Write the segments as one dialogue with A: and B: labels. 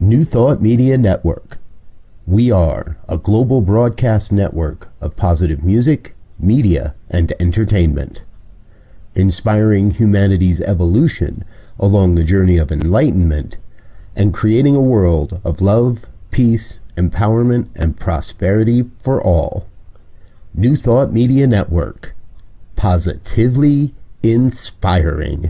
A: New Thought Media Network. We are a global broadcast network of positive music, media, and entertainment, inspiring humanity's evolution along the journey of enlightenment and creating a world of love, peace, empowerment, and prosperity for all. New Thought Media Network. Positively inspiring.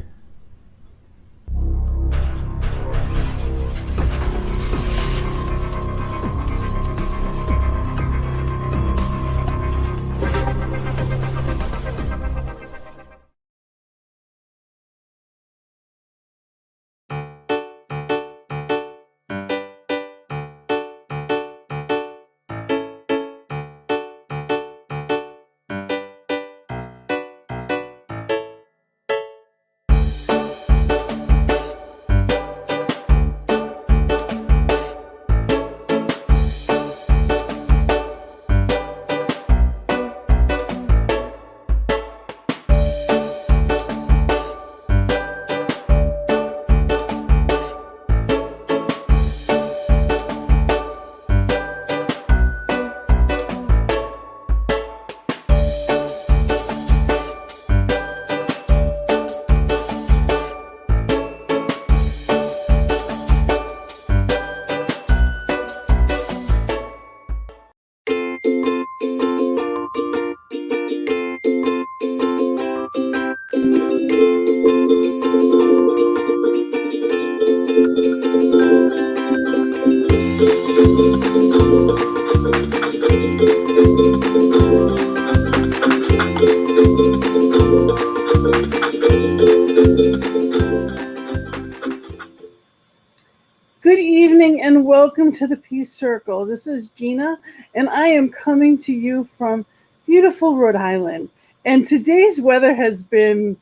B: Good evening and welcome to the Peace Circle. This is Gina and I am coming to you from beautiful Rhode Island. And today's weather has been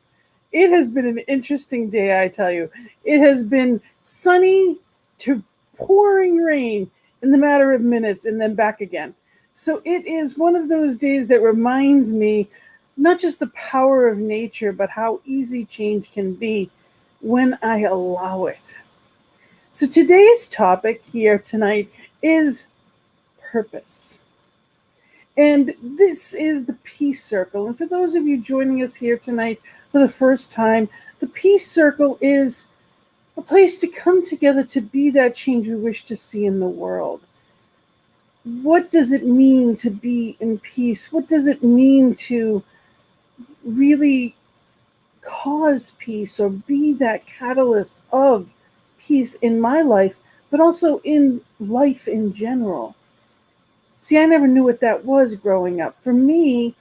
B: an interesting day, I tell you. It has been sunny to pouring rain in the matter of minutes and then back again. So it is one of those days that reminds me not just the power of nature, but how easy change can be when I allow it. So today's topic here tonight is purpose. And this is the Peace Circle. And for those of you joining us here tonight for the first time, the Peace Circle is a place to come together to be that change we wish to see in the world. What does it mean to be in peace? What does it mean to really cause peace or be that catalyst of peace in my life, but also in life in general? See, I never knew what that was growing up. For me,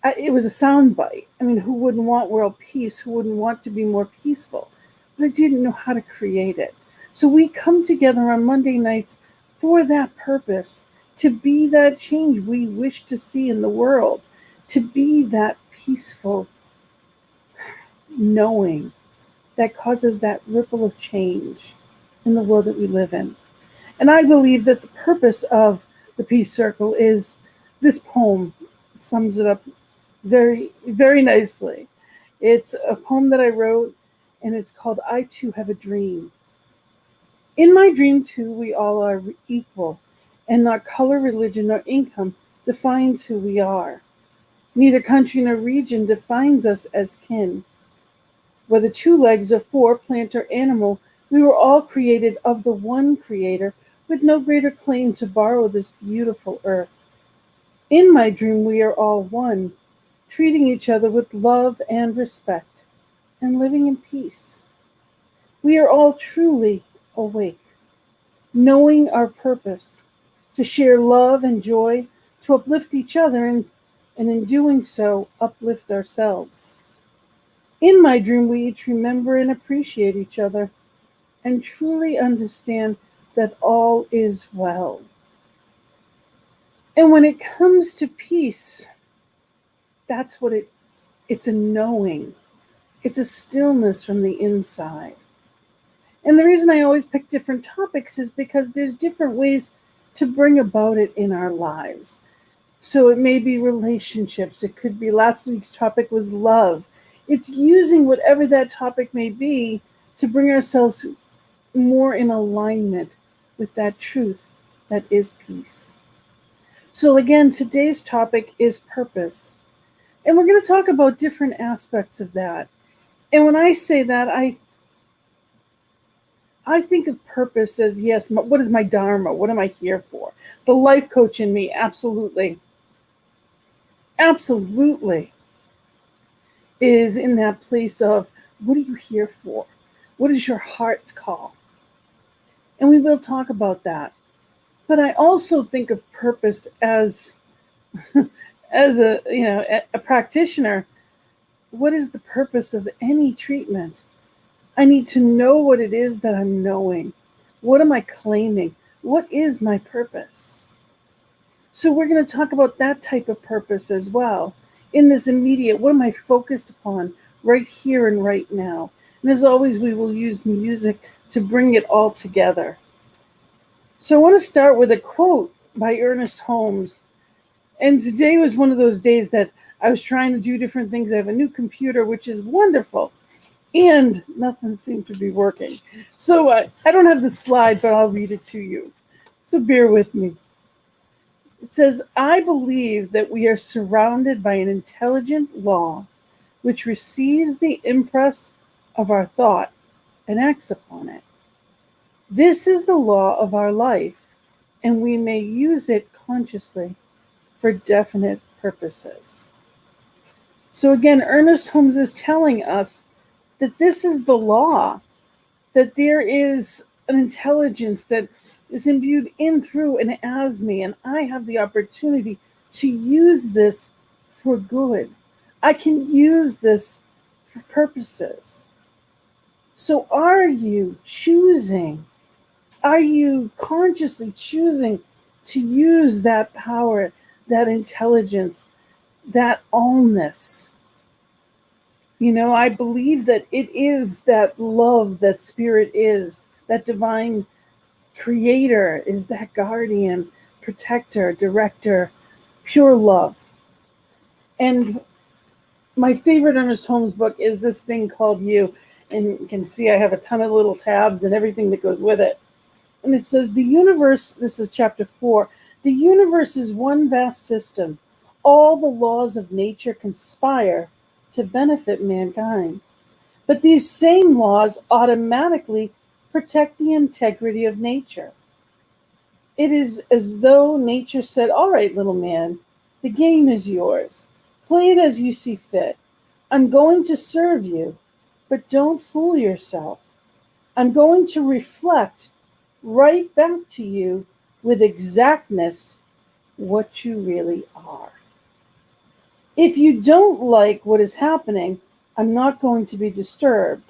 B: it was a soundbite. I mean, who wouldn't want world peace? Who wouldn't want to be more peaceful? But I didn't know how to create it. So we come together on Monday nights for that purpose, to be that change we wish to see in the world, to be that peaceful knowing that causes that ripple of change in the world that we live in. And I believe that the purpose of the Peace Circle is this poem. It sums it up very, very nicely. It's a poem that I wrote, and it's called I Too Have a Dream. In my dream, too, we all are equal, and not color, religion, nor income defines who we are. Neither country nor region defines us as kin. Whether 2 legs or 4, plant or animal, we were all created of the one Creator, with no greater claim to borrow this beautiful earth. In my dream, we are all one, treating each other with love and respect, and living in peace. We are all truly awake, knowing our purpose, to share love and joy, to uplift each other, and in doing so, uplift ourselves. In my dream, we each remember and appreciate each other and truly understand that all is well. And when it comes to peace, that's what it's a knowing. It's a stillness from the inside. And the reason I always pick different topics is because there's different ways to bring about it in our lives. So it may be relationships. It could be, last week's topic was love. It's using whatever that topic may be to bring ourselves more in alignment with that truth that is peace. So again, today's topic is purpose. And we're going to talk about different aspects of that. And when I say that, I think of purpose as, yes, what is my dharma? What am I here for? The life coach in me, absolutely, is in that place of, what are you here for? What is your heart's call? And we will talk about that. But I also think of purpose as as a practitioner. What is the purpose of any treatment? I need to know what it is that I'm knowing. What am I claiming? What is my purpose? So we're going to talk about that type of purpose as well. In this immediate, what am I focused upon right here and right now? And as always, we will use music to bring it all together. So I want to start with a quote by Ernest Holmes. And today was one of those days that I was trying to do different things. I have a new computer, which is wonderful, and nothing seemed to be working. So I don't have the slide, but I'll read it to you. So bear with me. It says, I believe that we are surrounded by an intelligent law which receives the impress of our thought and acts upon it. This is the law of our life, and we may use it consciously for definite purposes. So again, Ernest Holmes is telling us that this is the law, that there is an intelligence that is imbued in, through, and as me, and I have the opportunity to use this for good. I can use this for purposes. So are you choosing? Are you consciously choosing to use that power, that intelligence, that allness? I believe that it is that love, that spirit is, that divine creator is that guardian, protector, director, pure love. And my favorite Ernest Holmes book is this thing called You. And you can see I have a ton of little tabs and everything that goes with it. And it says, the universe, this is chapter 4, the universe is one vast system. All the laws of nature conspire to benefit mankind. But these same laws automatically protect the integrity of nature. It is as though nature said, all right, little man, the game is yours. Play it as you see fit. I'm going to serve you, but don't fool yourself. I'm going to reflect right back to you with exactness what you really are. If you don't like what is happening, I'm not going to be disturbed.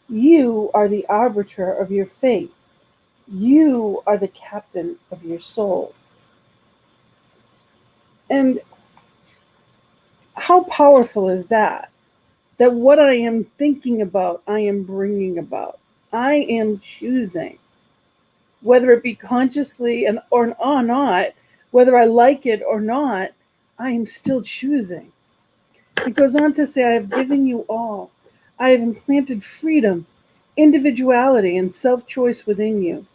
B: You are the arbiter of your fate. You are the captain of your soul. And how powerful is that? That what I am thinking about, I am bringing about. I am choosing. Whether it be consciously or not, whether I like it or not, I am still choosing. It goes on to say, I have given you all. I have implanted freedom, individuality, and self-choice within you.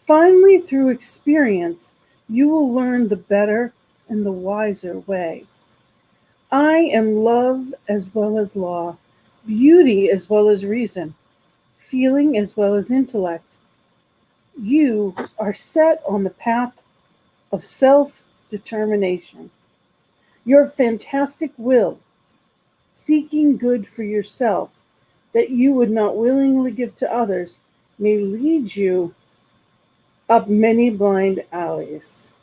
B: Finally, through experience, you will learn the better and the wiser way. I am love as well as law, beauty as well as reason, feeling as well as intellect. You are set on the path of self-determination. Your fantastic will, seeking good for yourself that you would not willingly give to others, may lead you up many blind alleys.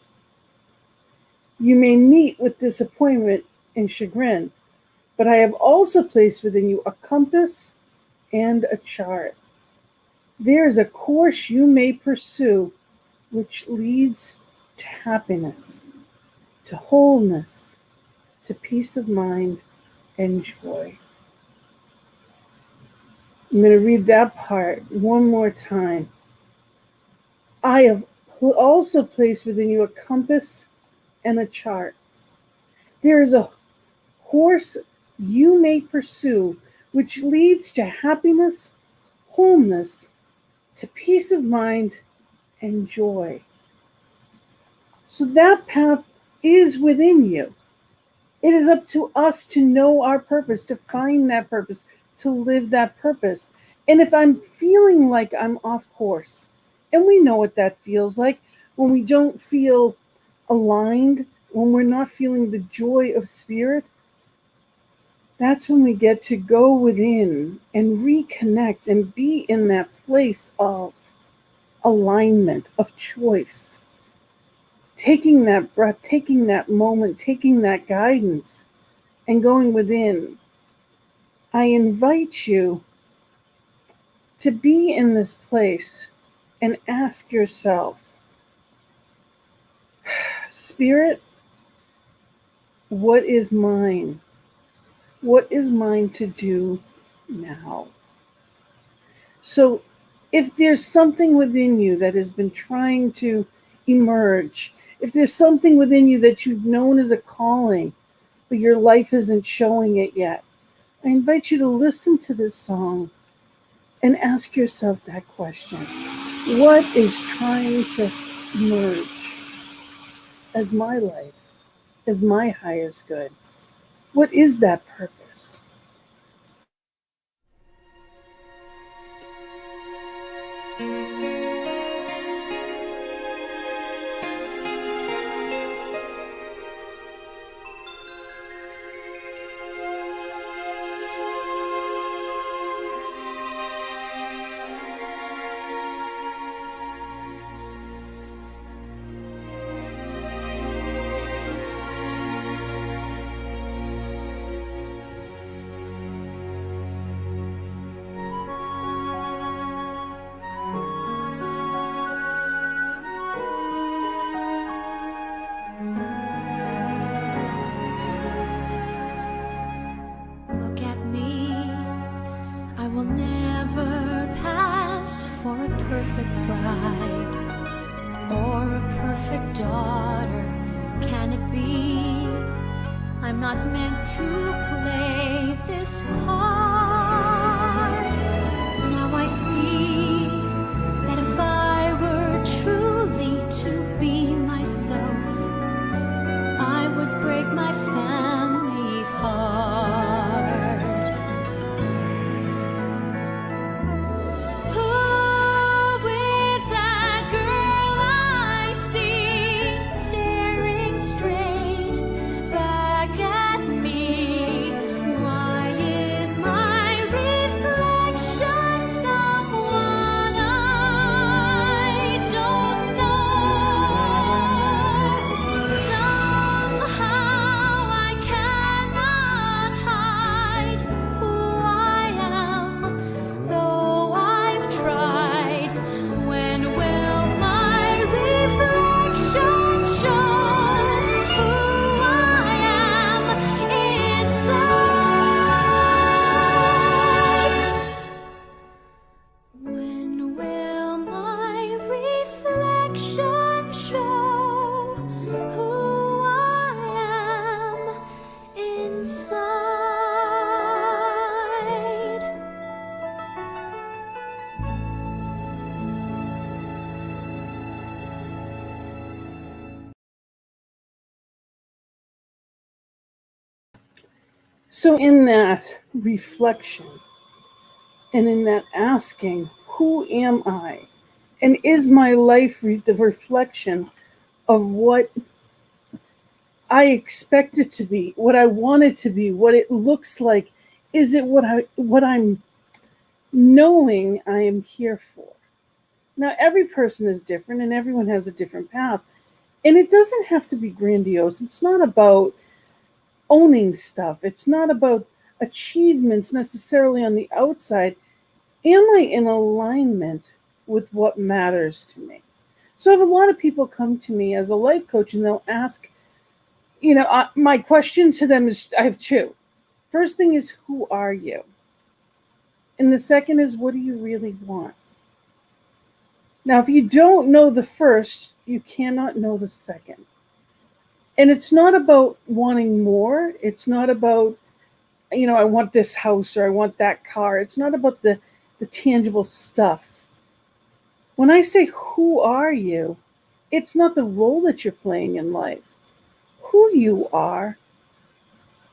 B: You may meet with disappointment and chagrin, but I have also placed within you a compass and a chart. There is a course you may pursue which leads to happiness, to wholeness, to peace of mind and joy. I'm going to read that part one more time. I have also placed within you a compass and a chart. There is a course you may pursue which leads to happiness, wholeness, to peace of mind and joy. So that path is within you. It is up to us to know our purpose, to find that purpose, to live that purpose. And if I'm feeling like I'm off course, and we know what that feels like when we don't feel aligned, when we're not feeling the joy of spirit, that's when we get to go within and reconnect and be in that place of alignment, of choice. Taking that breath, taking that moment, taking that guidance, and going within. I invite you to be in this place and ask yourself, Spirit, what is mine? What is mine to do now? So if there's something within you that has been trying to emerge, if there's something within you that you've known as a calling, but your life isn't showing it yet, I invite you to listen to this song and ask yourself that question. What is trying to emerge as my life, as my highest good? What is that purpose?
C: Look at me, I will never pass for a perfect bride or a perfect daughter. Can it be? I'm not meant to play this part. Now I see that if I were truly to be myself, I would break my family's heart. Who is that girl I see staring straight back at me? Why is my reflection someone I don't know? Somehow I cannot hide who I am, though I've tried. When will my reflection show who I am inside? When will my reflection show who I am inside?
B: So in that reflection and in that asking, who am I? And is my life the reflection of what I expect it to be, what I want it to be, what it looks like? Is it what I'm knowing I am here for? Now every person is different and everyone has a different path. And it doesn't have to be grandiose. It's not about owning stuff. It's not about achievements necessarily on the outside. Am I in alignment with what matters to me? So I have a lot of people come to me as a life coach and they'll ask, my question to them is, I have two. First thing is, who are you? And the second is, what do you really want? Now, if you don't know the first, you cannot know the second. And it's not about wanting more. It's not about, I want this house or I want that car. It's not about the tangible stuff. When I say who are you, it's not the role that you're playing in life. Who you are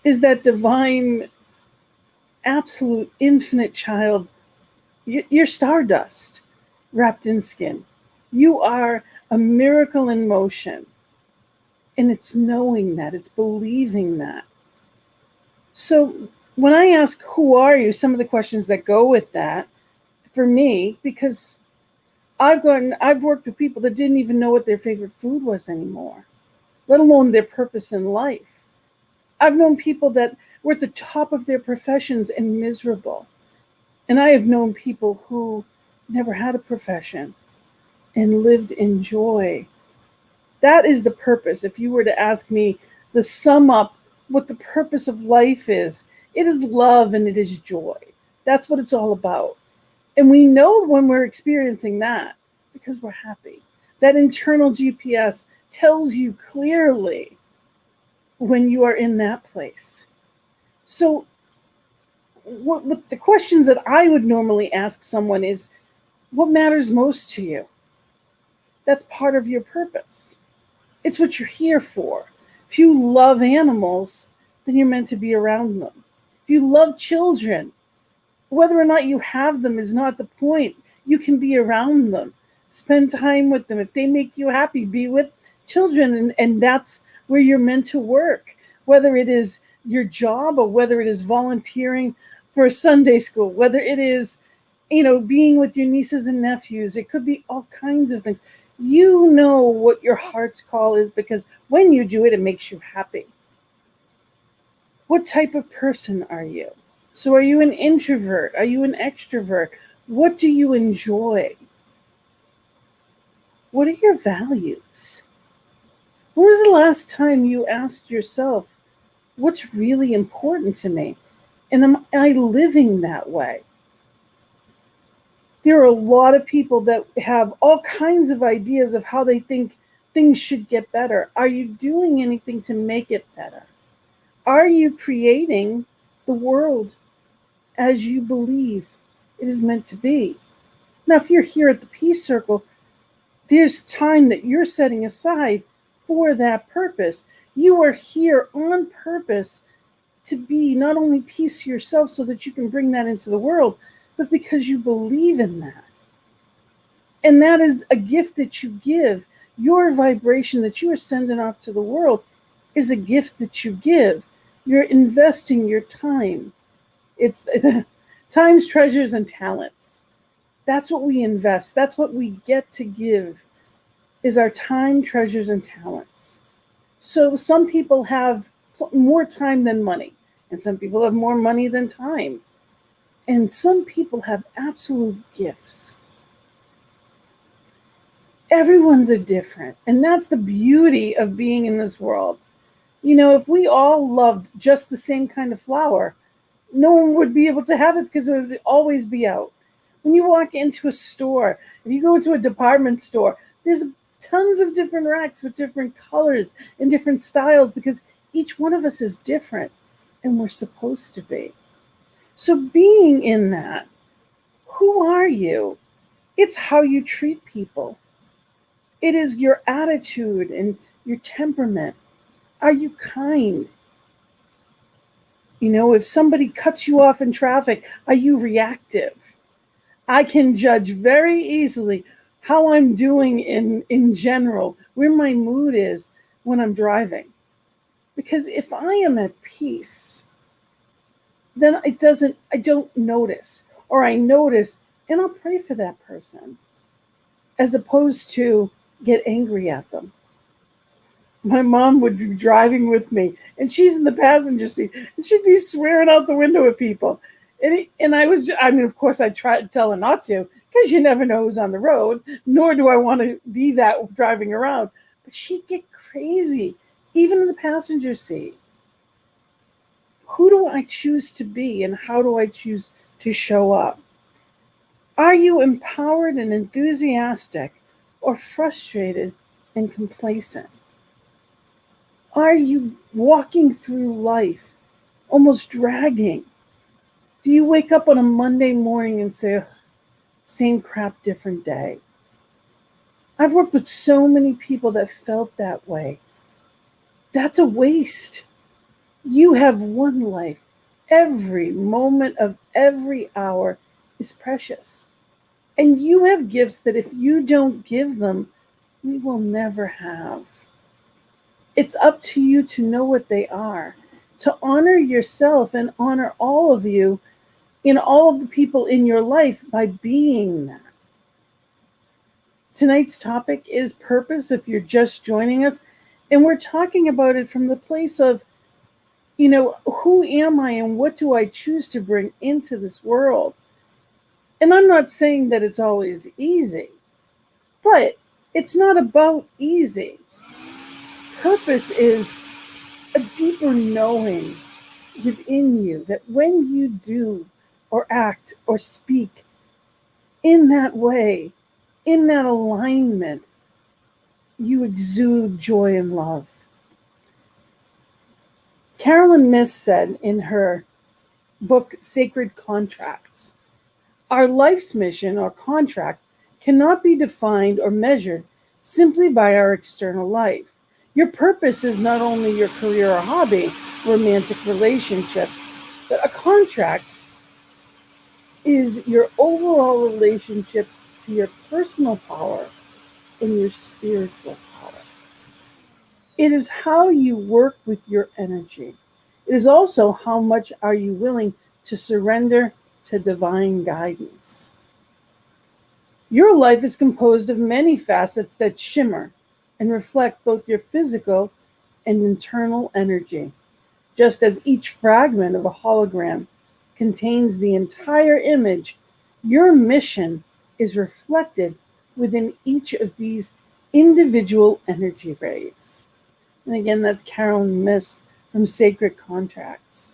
B: is that divine, absolute, infinite child. You're stardust wrapped in skin. You are a miracle in motion. And it's knowing that, it's believing that. So when I ask, who are you? Some of the questions that go with that for me, because I've worked with people that didn't even know what their favorite food was anymore, let alone their purpose in life. I've known people that were at the top of their professions and miserable. And I have known people who never had a profession and lived in joy. That is the purpose. If you were to ask me the sum up what the purpose of life is, it is love and it is joy. That's what it's all about. And we know when we're experiencing that because we're happy. That internal GPS tells you clearly when you are in that place. So what the questions that I would normally ask someone is, what matters most to you? That's part of your purpose. It's what you're here for. If you love animals, then you're meant to be around them. If you love children, whether or not you have them is not the point. You can be around them. Spend time with them. If they make you happy, be with children. And that's where you're meant to work. Whether it is your job or whether it is volunteering for a Sunday school, whether it is, being with your nieces and nephews, it could be all kinds of things. You know what your heart's call is because when you do it, it makes you happy. What type of person are you? So are you an introvert? Are you an extrovert? What do you enjoy? What are your values? When was the last time you asked yourself, what's really important to me? And am I living that way? There are a lot of people that have all kinds of ideas of how they think things should get better. Are you doing anything to make it better? Are you creating the world as you believe it is meant to be? Now, if you're here at the Peace Circle, there's time that you're setting aside for that purpose. You are here on purpose to be not only peace yourself so that you can bring that into the world, but because you believe in that. And that is a gift that you give. Your vibration that you are sending off to the world is a gift that you give. You're investing your time. It's times, treasures, and talents. That's what we invest. That's what we get to give is our time, treasures, and talents. So some people have more time than money, and some people have more money than time. And some people have absolute gifts. Everyone's a different, and that's the beauty of being in this world. If we all loved just the same kind of flower, no one would be able to have it because it would always be out. When you walk into a store, if you go into a department store, there's tons of different racks with different colors and different styles because each one of us is different, and we're supposed to be. So being in that, who are you? It's how you treat people. It is your attitude and your temperament. Are you kind? If somebody cuts you off in traffic, are you reactive? I can judge very easily how I'm doing in general, where my mood is when I'm driving. Because if I am at peace, then I don't notice, or I notice and I'll pray for that person as opposed to get angry at them. My mom would be driving with me and she's in the passenger seat and she'd be swearing out the window at people. And of course I try to tell her not to because you never know who's on the road, nor do I want to be that driving around. But she'd get crazy, even in the passenger seat. Who do I choose to be and how do I choose to show up? Are you empowered and enthusiastic or frustrated and complacent? Are you walking through life almost dragging? Do you wake up on a Monday morning and say, same crap, different day? I've worked with so many people that felt that way. That's a waste. You have one life. Every moment of every hour is precious. And you have gifts that if you don't give them, we will never have. It's up to you to know what they are, to honor yourself and honor all of you in all of the people in your life by being that. Tonight's topic is purpose, if you're just joining us, and we're talking about it from the place of, who am I and what do I choose to bring into this world? And I'm not saying that it's always easy, but it's not about easy. Purpose is a deeper knowing within you that when you do or act or speak in that way, in that alignment, you exude joy and love. Carolyn Myss said in her book, Sacred Contracts, our life's mission or contract cannot be defined or measured simply by our external life. Your purpose is not only your career or hobby, romantic relationship, but a contract is your overall relationship to your personal power and your spiritual power. It is how you work with your energy. It is also how much are you willing to surrender to divine guidance. Your life is composed of many facets that shimmer and reflect both your physical and internal energy. Just as each fragment of a hologram contains the entire image, your mission is reflected within each of these individual energy rays. And again, that's Carolyn Myss from Sacred Contracts.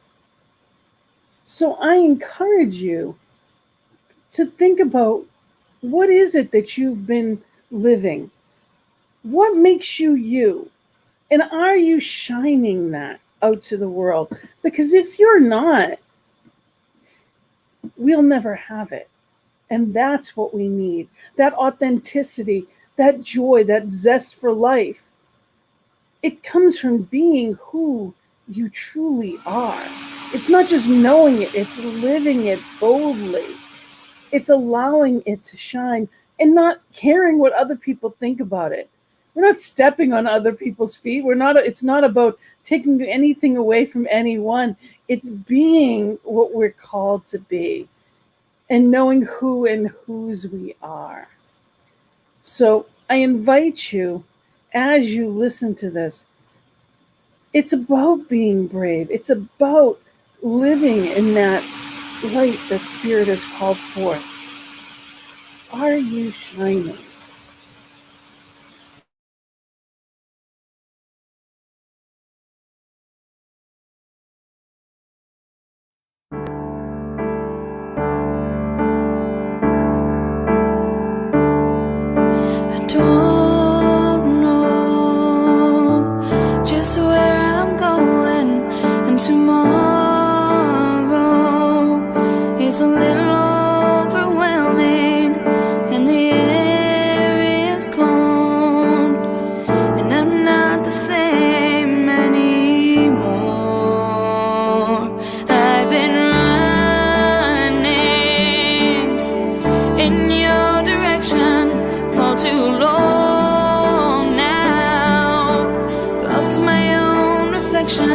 B: So I encourage you to think about, what is it that you've been living? What makes you you? And are you shining that out to the world? Because if you're not, we'll never have it. And that's what we need. That authenticity, that joy, that zest for life. It comes from being who you truly are. It's not just knowing it, it's living it boldly. It's allowing it to shine and not caring what other people think about it. We're not stepping on other people's feet. It's not about taking anything away from anyone. It's being what we're called to be and knowing who and whose we are. So I invite you, as you listen to this, it's about being brave. It's about living in that light that Spirit has called forth. Are you shining?
C: I don't know just where I'm going, and tomorrow is a little overwhelming, and the air is cold, and I'm not the same anymore. I've been running in your direction for too long now, lost my own reflection,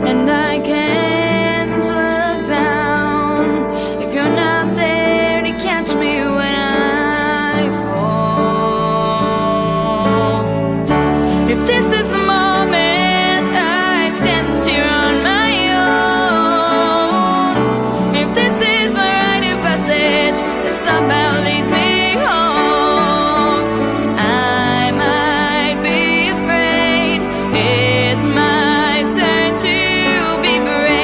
C: and I can't look down if you're not there to catch me when I fall. If this is the moment I stand here on my own, if this is my rite of passage that somehow leads me home, I might be afraid. It's my turn to be brave.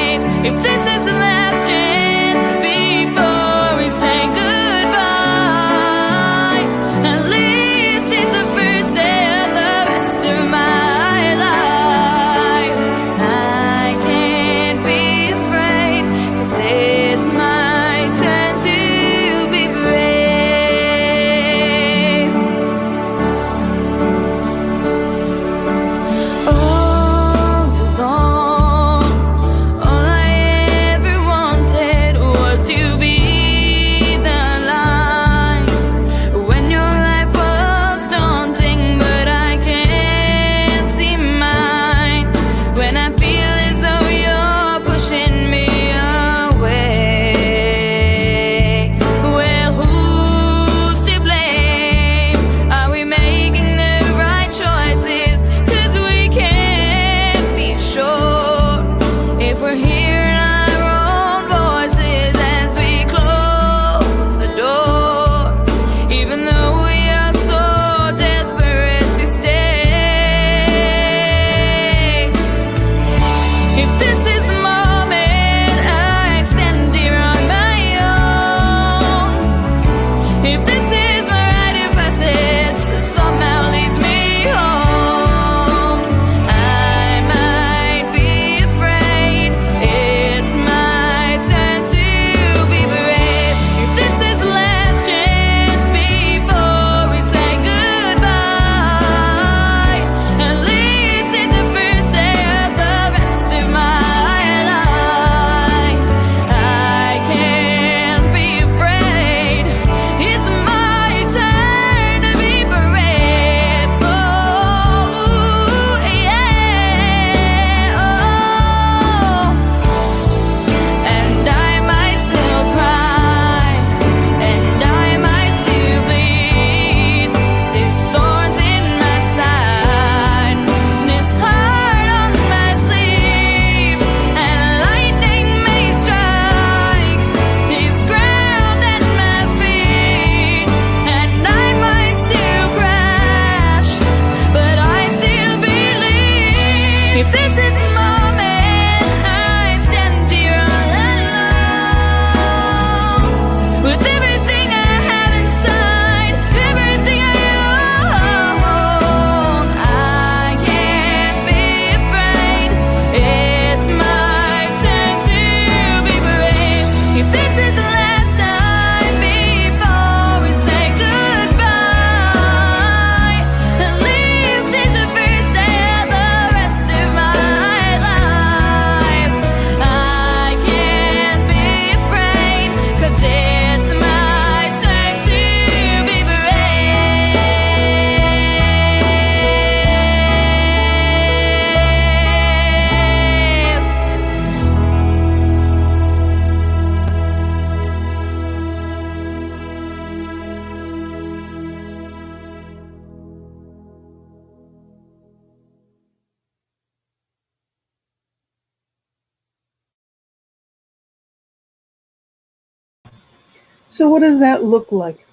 B: So what does that look like?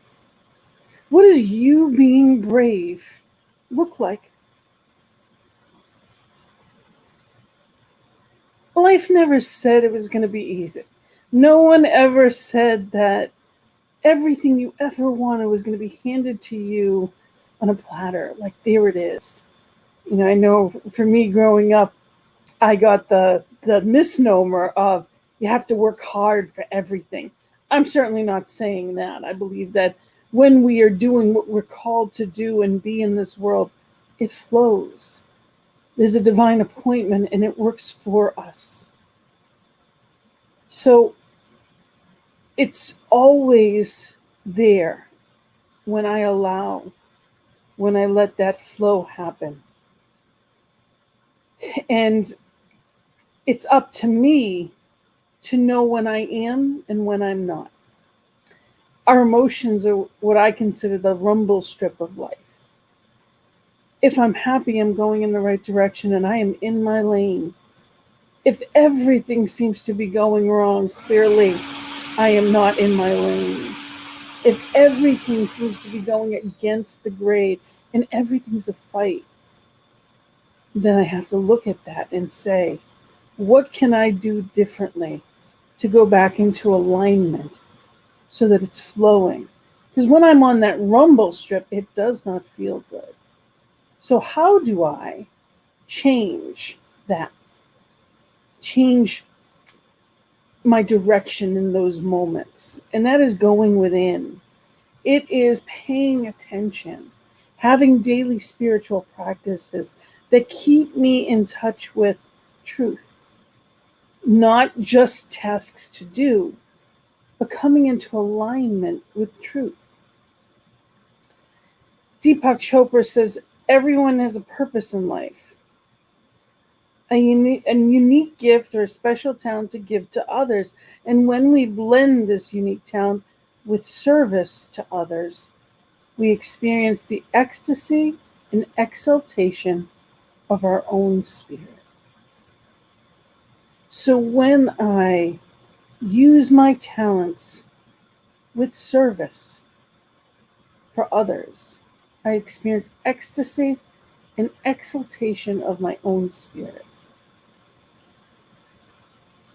B: What does you being brave look like? Life never said it was going to be easy. No one ever said that everything you ever wanted was going to be handed to you on a platter. Like, there it is. I know for me growing up, I got the misnomer of you have to work hard for everything. I'm certainly not saying that. I believe that when we are doing what we're called to do and be in this world, it flows. There's a divine appointment and it works for us. So it's always there when I allow, when I let that flow happen. And it's up to me to know when I am and when I'm not. Our emotions are what I consider the rumble strip of life. If I'm happy, I'm going in the right direction and I am in my lane. If everything seems to be going wrong, clearly I am not in my lane. If everything seems to be going against the grade and everything's a fight, then I have to look at that and say, what can I do differently to go back into alignment so that it's flowing? Because when I'm on that rumble strip, it does not feel good. So how do I change that? Change my direction in those moments. And that is going within. It is paying attention, having daily spiritual practices that keep me in touch with truth. Not just tasks to do, but coming into alignment with truth. Deepak Chopra says, everyone has a purpose in life, a unique gift or a special talent to give to others. And when we blend this unique talent with service to others, we experience the ecstasy and exaltation of our own spirit. So when I use my talents with service for others, I experience ecstasy and exaltation of my own spirit.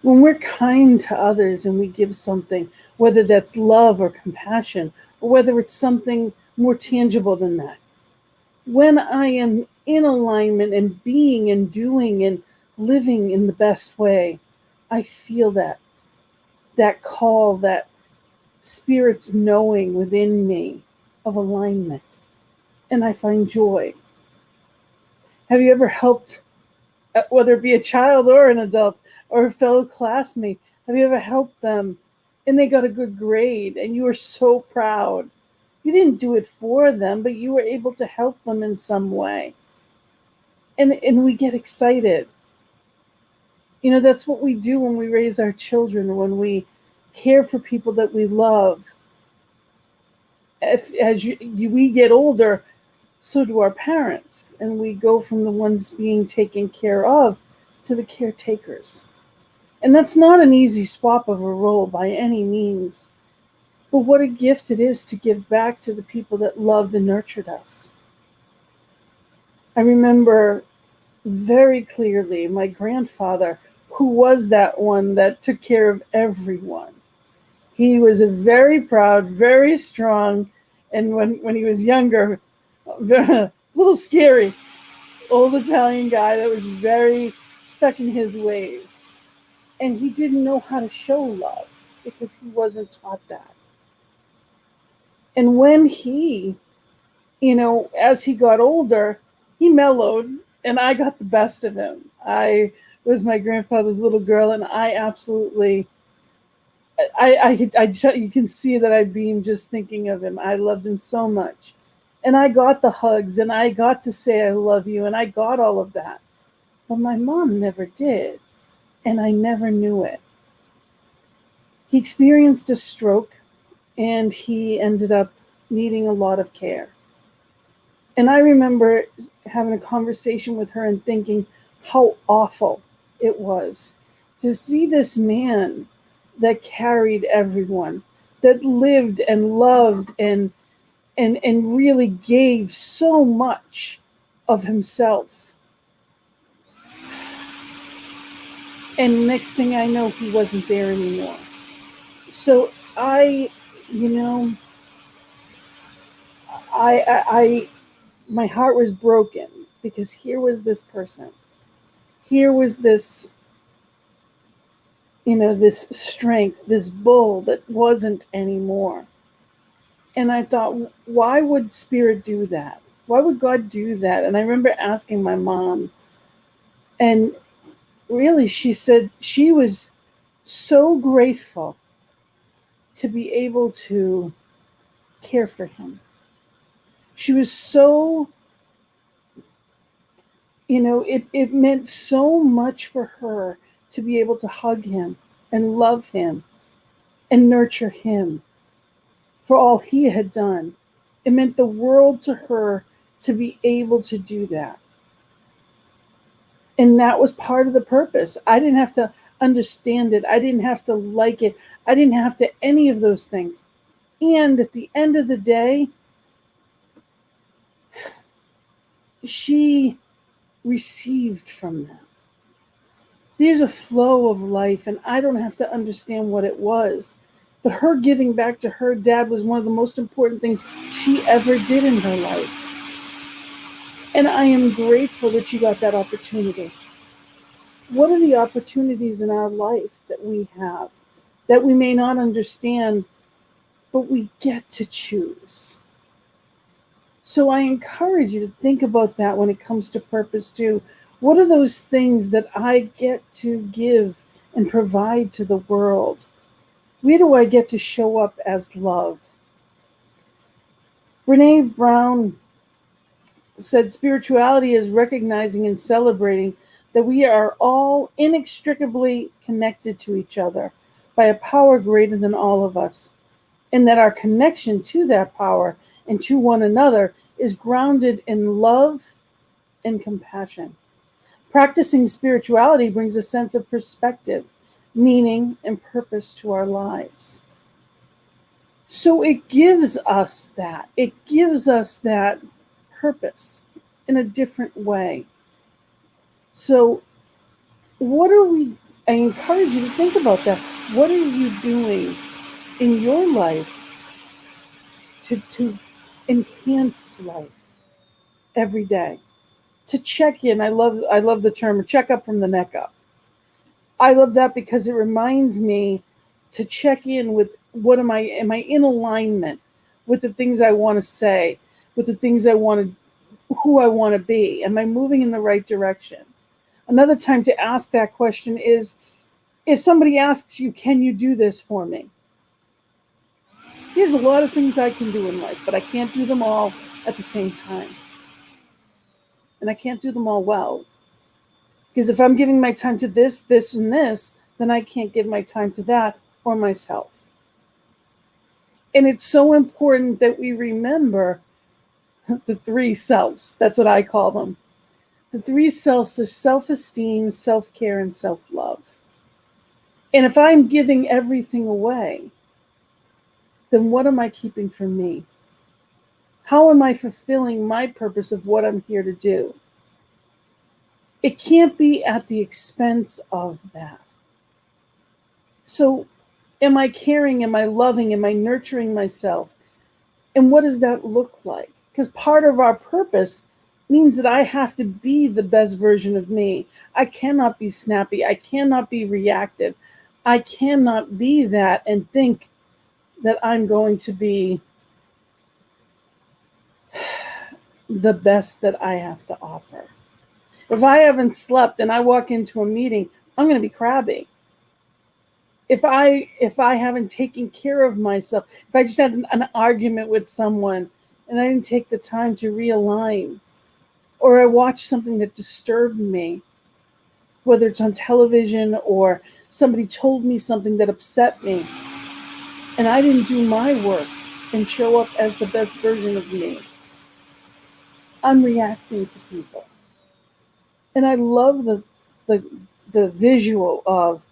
B: When we're kind to others and we give something, whether that's love or compassion, or whether it's something more tangible than that, when I am in alignment and being and doing and living in the best way, I feel that call, that spirit's knowing within me of alignment, and I find joy. Have you ever helped, whether it be a child or an adult or a fellow classmate, have you ever helped them and they got a good grade and you were so proud? You didn't do it for them, but you were able to help them in some way. And we get excited. That's what we do when we raise our children, when we care for people that we love. As we get older, so do our parents, and we go from the ones being taken care of to the caretakers. And that's not an easy swap of a role by any means, but what a gift it is to give back to the people that loved and nurtured us. I remember very clearly my grandfather, who was that one that took care of everyone. He was a very proud, very strong, and when he was younger, a little scary, old Italian guy that was very stuck in his ways. And he didn't know how to show love because he wasn't taught that. And when he, as he got older, he mellowed and I got the best of him. I was my grandfather's little girl and I absolutely, you can see that I beamed just thinking of him. I loved him so much. And I got the hugs and I got to say I love you and I got all of that. But my mom never did. And I never knew it. He experienced a stroke and he ended up needing a lot of care. And I remember having a conversation with her and thinking how awful it was to see this man that carried everyone, that lived and loved and really gave so much of himself. And next thing I know, he wasn't there anymore. So I, you know, I my heart was broken because here was this person. Here was this, this strength, this bull that wasn't anymore. And I thought, why would Spirit do that? Why would God do that? And I remember asking my mom, and really she said she was so grateful to be able to care for him. She was so, it meant so much for her to be able to hug him and love him and nurture him for all he had done. It meant the world to her to be able to do that. And that was part of the purpose. I didn't have to understand it. I didn't have to like it. I didn't have to any of those things. And at the end of the day, she received from them. There's a flow of life, and I don't have to understand what it was. But her giving back to her dad was one of the most important things she ever did in her life. And I am grateful that she got that opportunity. What are the opportunities in our life that we have that we may not understand, but we get to choose? So I encourage you to think about that when it comes to purpose too. What are those things that I get to give and provide to the world? Where do I get to show up as love? Brene Brown said spirituality is recognizing and celebrating that we are all inextricably connected to each other by a power greater than all of us, and that our connection to that power and to one another is grounded in love and compassion. Practicing spirituality brings a sense of perspective, meaning, and purpose to our lives. So it gives us that. It gives us that purpose in a different way. So I encourage you to think about that. What are you doing in your life to enhance life every day? To check in. I love the term check up from the neck up. I love that because it reminds me to check in with am I in alignment with the things I want to say, with the things who I want to be? Am I moving in the right direction? Another time to ask that question is if somebody asks you, can you do this for me? There's a lot of things I can do in life, but I can't do them all at the same time. And I can't do them all well. Because if I'm giving my time to this, this, and this, then I can't give my time to that or myself. And it's so important that we remember the three selves. That's what I call them. The three selves are self-esteem, self-care, and self-love. And if I'm giving everything away, then what am I keeping for me? How am I fulfilling my purpose of what I'm here to do? It can't be at the expense of that. So am I caring? Am I loving? Am I nurturing myself? And what does that look like? Because part of our purpose means that I have to be the best version of me. I cannot be snappy. I cannot be reactive. I cannot be that and think that I'm going to be the best that I have to offer. If I haven't slept and I walk into a meeting, I'm going to be crabby. If I haven't taken care of myself, if I just had an argument with someone and I didn't take the time to realign, or I watched something that disturbed me, whether it's on television or somebody told me something that upset me, and I didn't do my work and show up as the best version of me, I'm reacting to people. And I love the visual of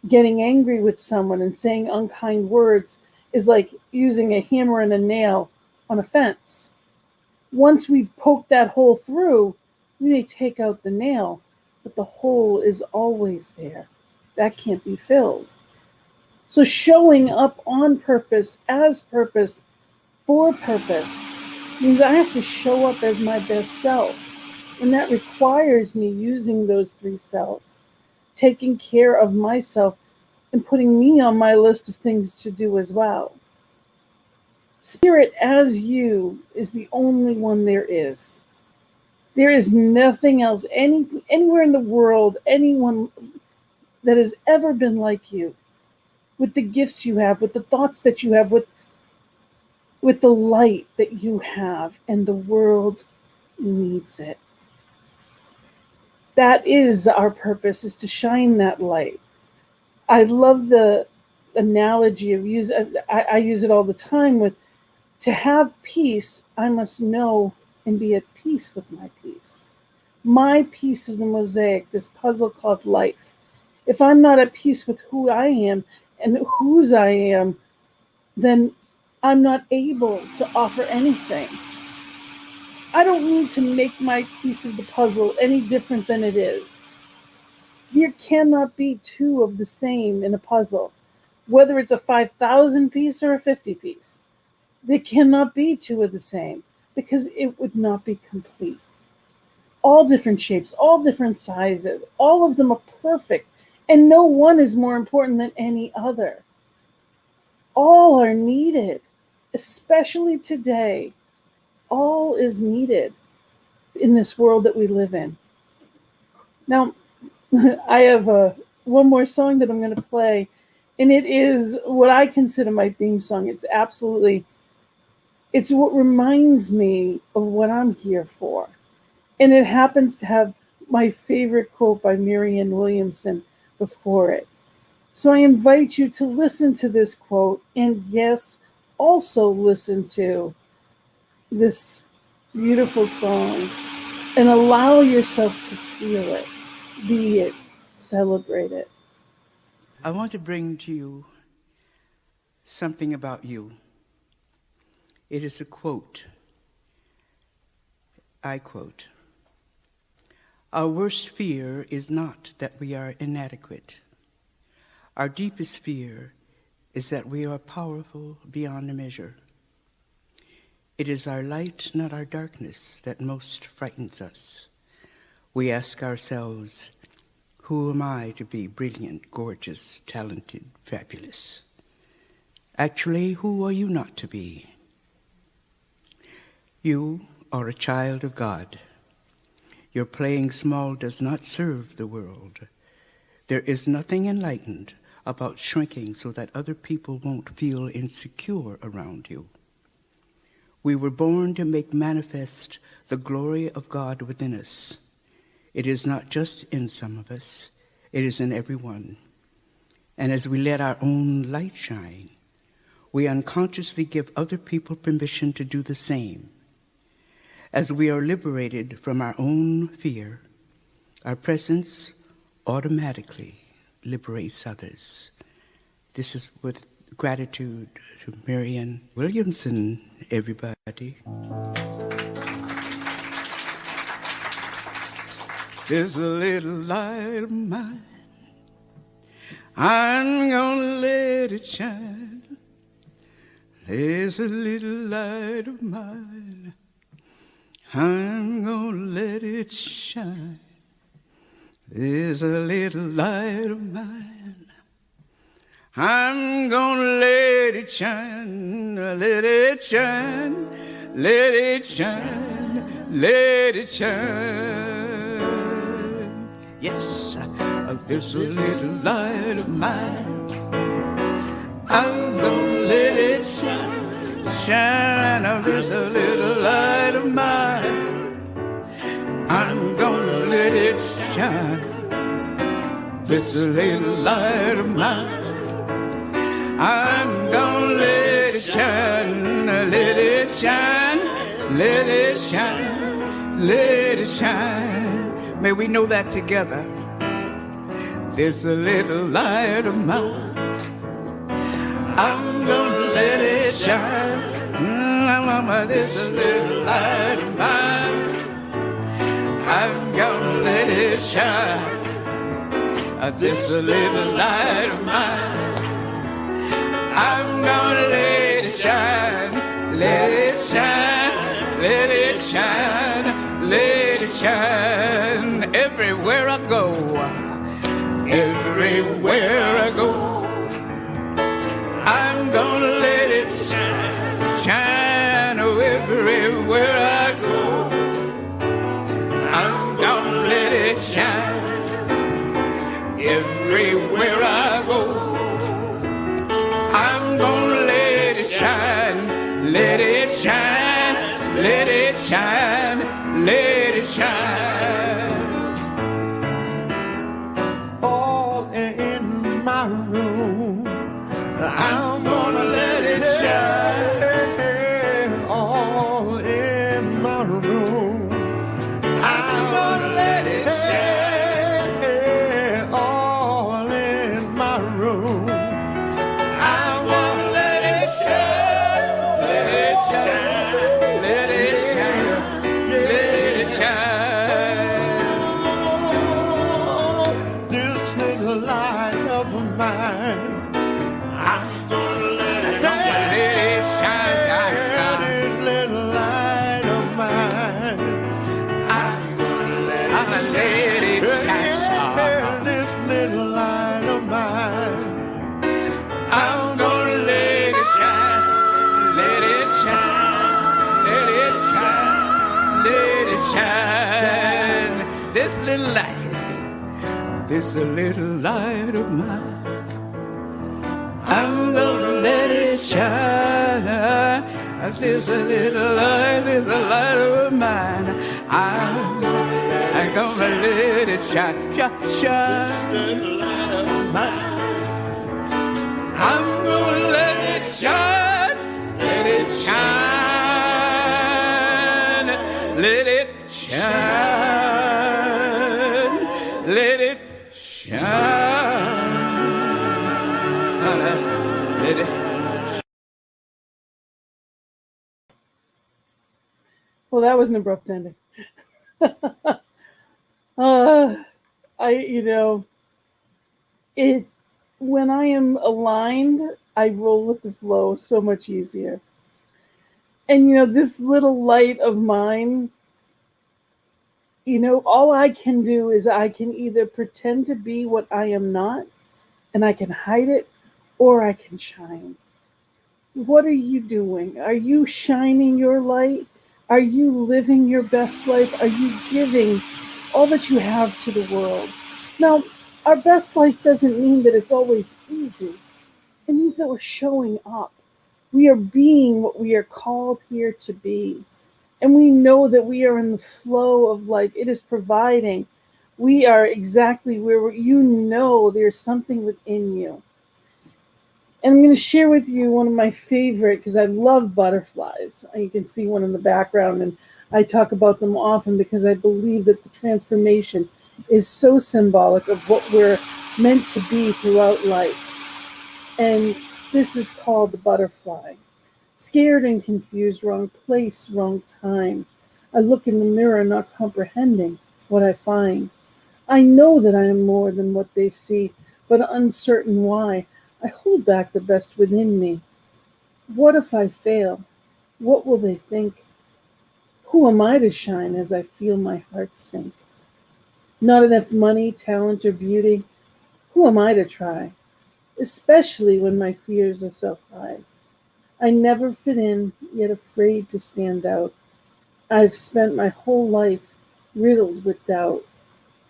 B: getting angry with someone and saying unkind words is like using a hammer and a nail on a fence. Once we've poked that hole through, we may take out the nail, but the hole is always there. That can't be filled. So showing up on purpose, as purpose, for purpose, means I have to show up as my best self. And that requires me using those three selves, taking care of myself and putting me on my list of things to do as well. Spirit as you is the only one there is. There is nothing else, anywhere in the world, anyone that has ever been like you, with the gifts you have, with the thoughts that you have, with the light that you have, and the world needs it. That is our purpose, is to shine that light. I love the analogy of I use it all the time with, to have peace, I must know and be at peace with my peace. My piece of the mosaic, this puzzle called life. If I'm not at peace with who I am and whose I am, then I'm not able to offer anything. I don't need to make my piece of the puzzle any different than it is. There cannot be two of the same in a puzzle, whether it's a 5,000 piece or a 50 piece. There cannot be two of the same because it would not be complete. All different shapes, all different sizes, all of them are perfect, and no one is more important than any other. All are needed, especially today. All is needed in this world that we live in. Now, I have one more song that I'm going to play, and it is what I consider my theme song. It's what reminds me of what I'm here for. And it happens to have my favorite quote by Marianne Williamson before it. So I invite you to listen to this quote, and yes, also listen to this beautiful song and allow yourself to feel it, be it, celebrate it.
D: I want to bring to you something about you. It is a quote. I quote, "Our worst fear is not that we are inadequate. Our deepest fear is that we are powerful beyond measure. It is our light, not our darkness, that most frightens us. We ask ourselves, who am I to be brilliant, gorgeous, talented, fabulous? Actually, who are you not to be? You are a child of God. Your playing small does not serve the world. There is nothing enlightened about shrinking so that other people won't feel insecure around you. We were born to make manifest the glory of God within us. It is not just in some of us, it is in everyone. And as we let our own light shine, we unconsciously give other people permission to do the same. As we are liberated from our own fear, our presence automatically liberates others. This is with gratitude to Marianne Williamson, everybody. There's a little light of mine, I'm gonna let it shine. There's a little light of mine, I'm gonna let it shine. There's a little light of mine, I'm gonna let it shine, let it shine, let it shine, let it shine. Yes, there's a little light of mine, I'm gonna let it shine, shine. There's a little light of mine, I'm gonna let it shine. There's a little light of mine, I'm gonna let it shine, let it shine, let it shine, let it shine. May we know that together. There's a little light of mine, I'm gonna let it shine. This little light of mine, I'm gonna let it shine. This little light of mine, I'm gonna let it shine. Let it shine, let it shine, let it shine. Everywhere I go, everywhere I go, I'm gonna let it shine, shine. Oh, everywhere I go, I'm gonna let it shine. Everywhere I go, I'm gonna let it shine. Let it shine, let it shine, let it shine.
E: All in my room, I'm gonna let it shine. All in my room, I'm gonna let it shine. All in my room, I'm gonna let it shine. Let it shine, let it shine, let it shine. This little light of mine, I'm gonna let it shine.
D: Let it shine,
E: This little light of mine,
D: I'm gonna let it shine.
E: this little light of mine,
D: I'm gonna let it shine. Let it shine, let it shine, let it shine. This little light of mine, I'm gonna let it shine. This little light of mine, I'm gonna let it shine, shine. I'm gonna let it shine, let it shine, let it shine, let it shine, let it.
B: Well, that was an abrupt ending. It when I am aligned, I roll with the flow so much easier. And this little light of mine, all I can do is I can either pretend to be what I am not, and I can hide it, or I can shine. What are you doing? Are you shining your light? Are you living your best life? Are you giving all that you have to the world? Now, our best life doesn't mean that it's always easy. It means that we're showing up. We are being what we are called here to be. And we know that we are in the flow of life. It is providing. We are exactly where there's something within you. And I'm going to share with you one of my favorite, because I love butterflies. You can see one in the background, and I talk about them often because I believe that the transformation is so symbolic of what we're meant to be throughout life. And this is called the butterfly. Scared and confused, wrong place, wrong time. I look in the mirror, not comprehending what I find. I know that I am more than what they see, but uncertain why. I hold back the best within me. What if I fail? What will they think? Who am I to shine as I feel my heart sink? Not enough money, talent, or beauty. Who am I to try? Especially when my fears are so high. I never fit in, yet afraid to stand out. I've spent my whole life riddled with doubt.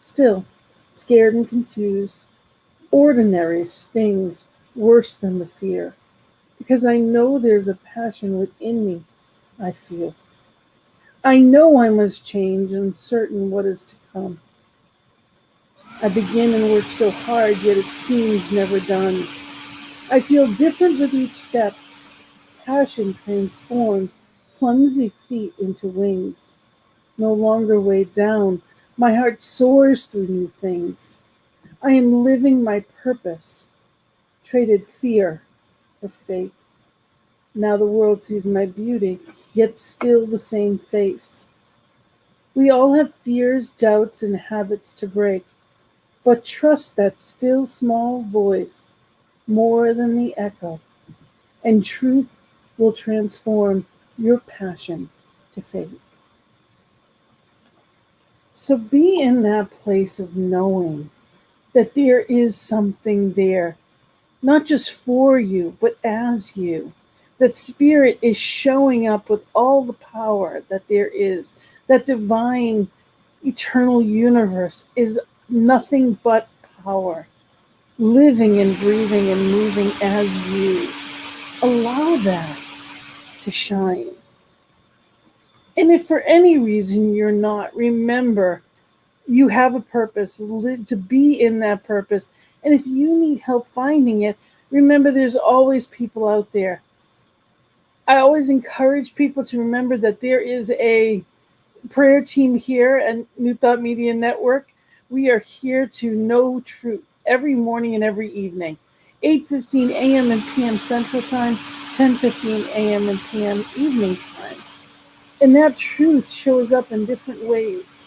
B: Still, scared and confused, ordinary stings worse than the fear, because I know there's a passion within me I feel. I know I must change, uncertain what is to come. I begin and work so hard, yet it seems never done. I feel different with each step. Passion transforms clumsy feet into wings. No longer weighed down, my heart soars through new things. I am living my purpose, traded fear for faith. Now the world sees my beauty, yet still the same face. We all have fears, doubts, and habits to break, but trust that still small voice more than the echo, and truth will transform your passion to faith. So be in that place of knowing that there is something there, not just for you, but as you. That spirit is showing up with all the power that there is. That divine, eternal universe is nothing but power, living and breathing and moving as you. Allow that to shine. And if for any reason you're not, remember you have a purpose to be in that purpose. And if you need help finding it, remember there's always people out there. I always encourage people to remember that there is a prayer team here at New Thought Media Network. We are here to know truth every morning and every evening. 8:15 a.m. and p.m. Central Time, 10:15 a.m. and p.m. evening time. And that truth shows up in different ways.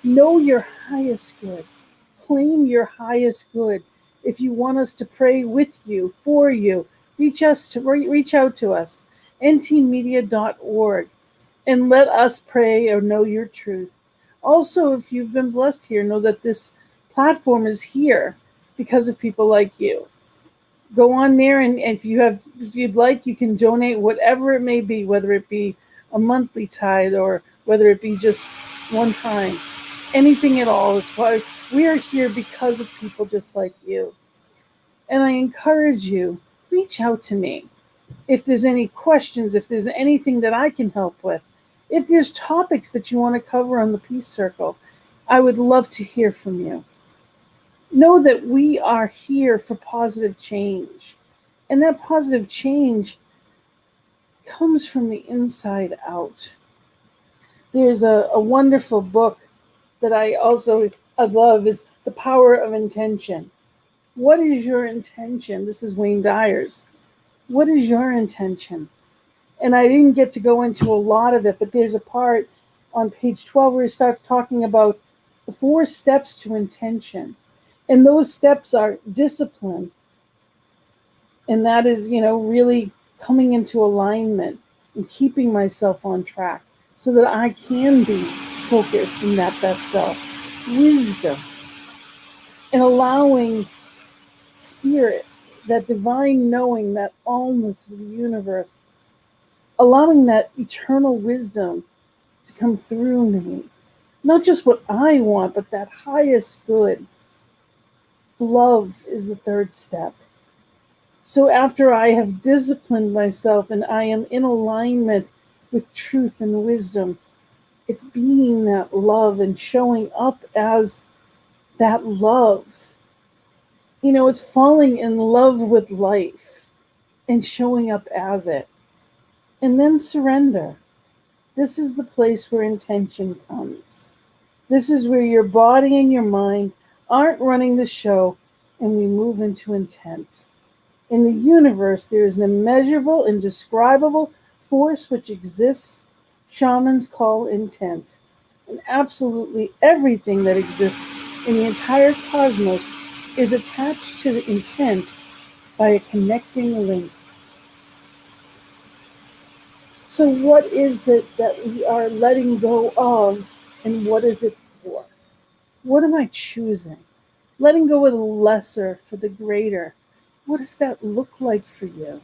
B: Know your highest good. Claim your highest good. If you want us to pray with you, for you, reach out to us, ntmedia.org, and let us pray or know your truth. Also, if you've been blessed here, know that this platform is here because of people like you. Go on there, and if you'd like, you can donate whatever it may be, whether it be a monthly tithe or whether it be just one time, anything at all. It's why we are here, because of people just like you. And I encourage you, reach out to me. If there's any questions, if there's anything that I can help with, if there's topics that you want to cover on the Peace Circle, I would love to hear from you. Know that we are here for positive change. And that positive change comes from the inside out. There's a wonderful book that I love, is The Power of Intention. What is your intention? This is Wayne Dyer's. What is your intention? And I didn't get to go into a lot of it, but there's a part on page 12 where he starts talking about the 4 steps to intention. And those steps are discipline. And that is, really coming into alignment and keeping myself on track so that I can be focused in that best self. Wisdom. And allowing spirit, that divine knowing, that allness of the universe, allowing that eternal wisdom to come through me. Not just what I want, but that highest good. Love is the 3rd step. So after I have disciplined myself and I am in alignment with truth and wisdom, it's being that love and showing up as that love. It's falling in love with life and showing up as it. And then surrender. This is the place where intention comes. This is where your body and your mind aren't running the show, and we move into intent. In the universe, there is an immeasurable, indescribable force which exists, shamans call intent. And absolutely everything that exists in the entire cosmos is attached to the intent by a connecting link. So what is it that we are letting go of, and what is it for? What am I choosing? Letting go of the lesser for the greater. What does that look like for you?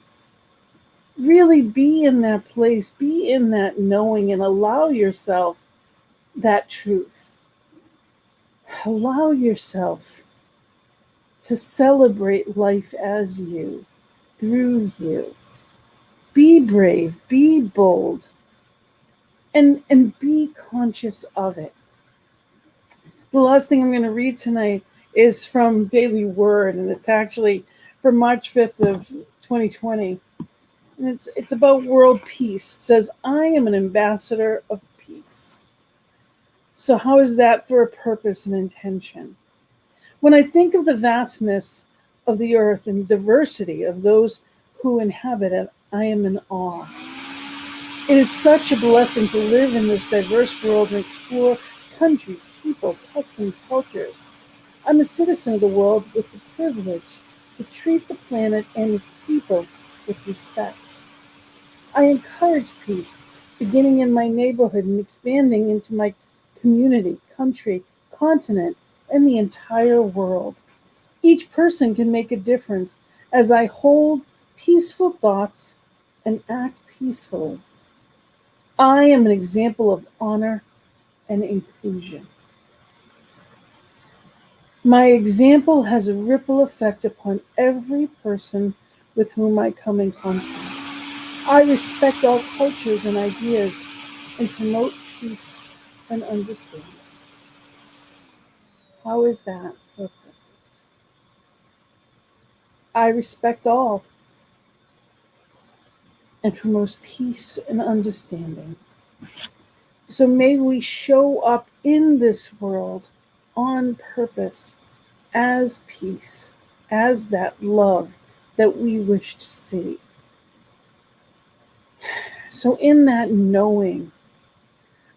B: Really be in that place, be in that knowing, and allow yourself that truth. Allow yourself to celebrate life as you, through you. Be brave, be bold, and be conscious of it. The last thing I'm going to read tonight is from Daily Word, and it's actually from March 5th of 2020. And it's about world peace. It says, I am an ambassador of peace. So how is that for a purpose and intention? When I think of the vastness of the earth and diversity of those who inhabit it, I am in awe. It is such a blessing to live in this diverse world and explore countries, people, customs, cultures. I'm a citizen of the world with the privilege to treat the planet and its people with respect. I encourage peace, beginning in my neighborhood and expanding into my community, country, continent, and the entire world. Each person can make a difference as I hold peaceful thoughts and act peacefully. I am an example of honor and inclusion. My example has a ripple effect upon every person with whom I come in contact. I respect all cultures and ideas and promote peace and understanding. How is that for purpose? I respect all and promote peace and understanding. So may we show up in this world on purpose as peace, as that love that we wish to see. So, in that knowing,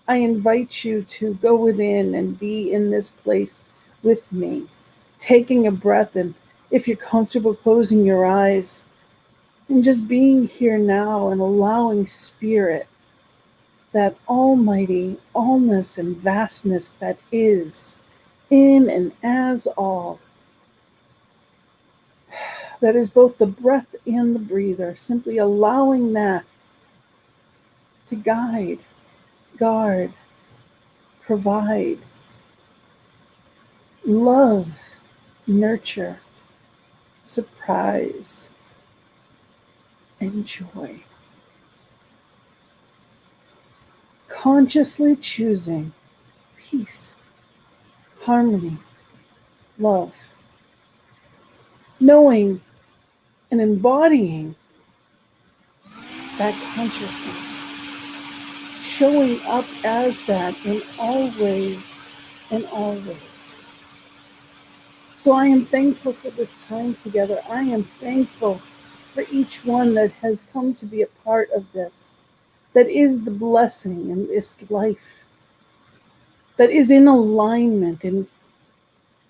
B: I invite you to go within and be in this place with me, taking a breath, and if you're comfortable, closing your eyes and just being here now and allowing Spirit, that almighty allness and vastness that is in and as all, that is both the breath and the breather, simply allowing that to guide, guard, provide, love, nurture, surprise, and joy. Consciously choosing peace, harmony, love, knowing and embodying that consciousness, showing up as that in all ways and always. So I am thankful for this time together. I am thankful for each one that has come to be a part of this, that is the blessing in this life, that is in alignment and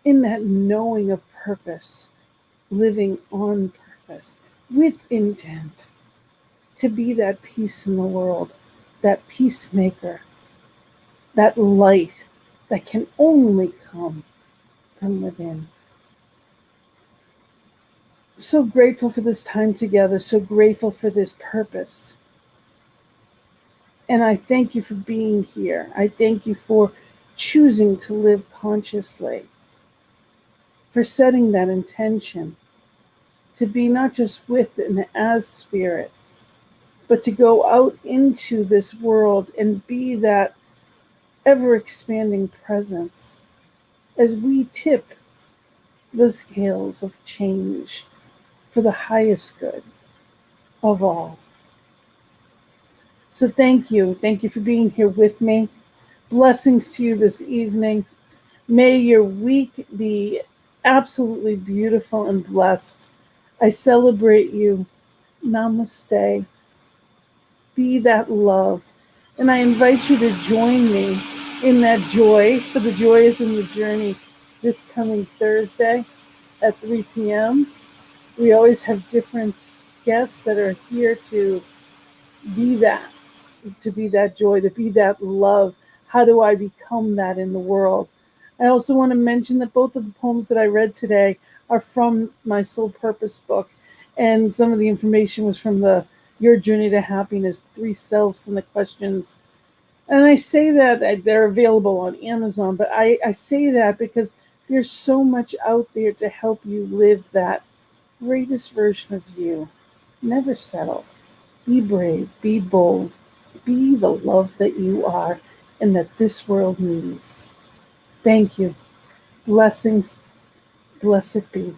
B: in that knowing of purpose, living on purpose, with intent to be that peace in the world, that peacemaker, that light that can only come from within. So grateful for this time together, so grateful for this purpose. And I thank you for being here. I thank you for choosing to live consciously, for setting that intention to be not just with and as Spirit, but to go out into this world and be that ever expanding presence as we tip the scales of change for the highest good of all. So thank you. Thank you for being here with me. Blessings to you this evening. May your week be absolutely beautiful and blessed. I celebrate you. Namaste. Be that love. And I invite you to join me in that joy, for the joy is in the journey, this coming Thursday at 3 p.m. We always have different guests that are here to be that joy, to be that love. How do I become that in the world? I also want to mention that both of the poems that I read today are from my Soul Purpose book, and some of the information was from the Your Journey to Happiness, 3 Selves and the Questions. And I say that they're available on Amazon, but I say that because there's so much out there to help you live that greatest version of you. Never settle. Be brave. Be bold. Be the love that you are and that this world needs. Thank you. Blessings. Blessed be.